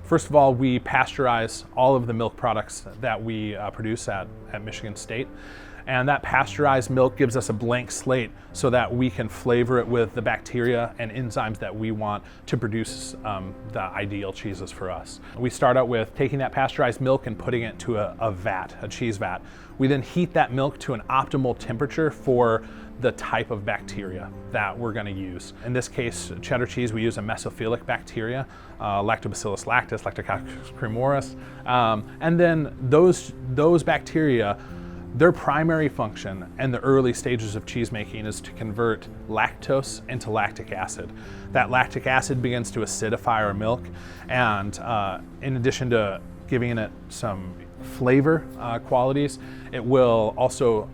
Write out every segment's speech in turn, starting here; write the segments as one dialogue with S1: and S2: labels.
S1: First of all, we pasteurize all of the milk products that we produce at Michigan State. And that pasteurized milk gives us a blank slate so that we can flavor it with the bacteria and enzymes that we want to produce the ideal cheeses for us. We start out with taking that pasteurized milk and putting it to a cheese vat. We then heat that milk to an optimal temperature for the type of bacteria that we're going to use. In this case, cheddar cheese, we use a mesophilic bacteria, Lactobacillus lactis, Lactococcus cremoris, and then those bacteria, their primary function in the early stages of cheese making is to convert lactose into lactic acid. That lactic acid begins to acidify our milk, and in addition to giving it some flavor qualities, it will also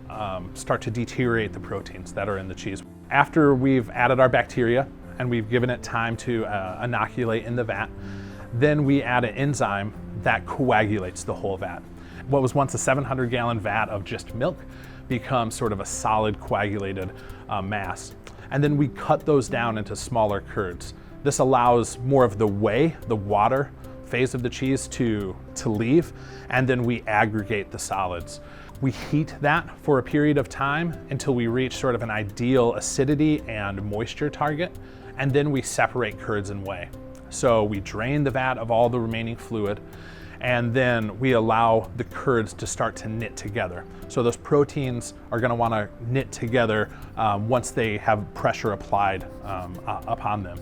S1: start to deteriorate the proteins that are in the cheese. After we've added our bacteria and we've given it time to inoculate in the vat, then we add an enzyme that coagulates the whole vat. What was once a 700-gallon vat of just milk becomes sort of a solid coagulated mass. And then we cut those down into smaller curds. This allows more of the whey, the water phase of the cheese to leave, and then we aggregate the solids. We heat that for a period of time until we reach sort of an ideal acidity and moisture target, and then we separate curds and whey. So we drain the vat of all the remaining fluid, and then we allow the curds to start to knit together. So those proteins are going to want to knit together once they have pressure applied upon them.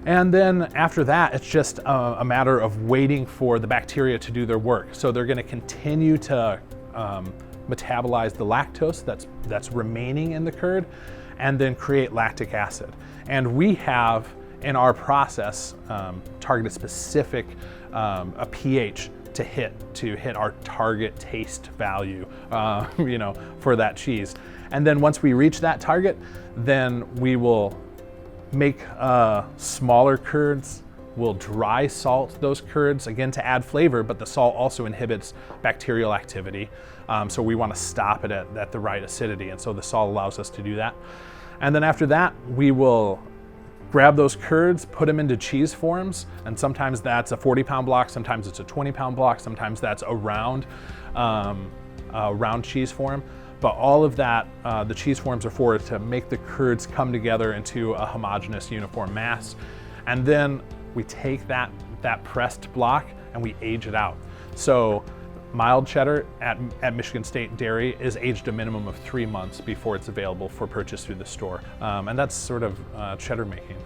S1: And then after that, it's just a matter of waiting for the bacteria to do their work. So they're going to continue to metabolize the lactose that's remaining in the curd, and then create lactic acid. And we have in our process targeted specific a pH to hit our target taste value, for that cheese. And then once we reach that target, then we will make smaller curds. We'll dry salt those curds, again to add flavor, but the salt also inhibits bacterial activity. So we want to stop it at the right acidity, and so the salt allows us to do that. And then after that, we will grab those curds, put them into cheese forms, and sometimes that's a 40-pound block, sometimes it's a 20-pound block, sometimes that's a round cheese form. But all of that, the cheese forms are for to make the curds come together into a homogeneous uniform mass. And then we take that pressed block and we age it out. So mild cheddar at Michigan State Dairy is aged a minimum of 3 months before it's available for purchase through the store. And that's sort of cheddar making.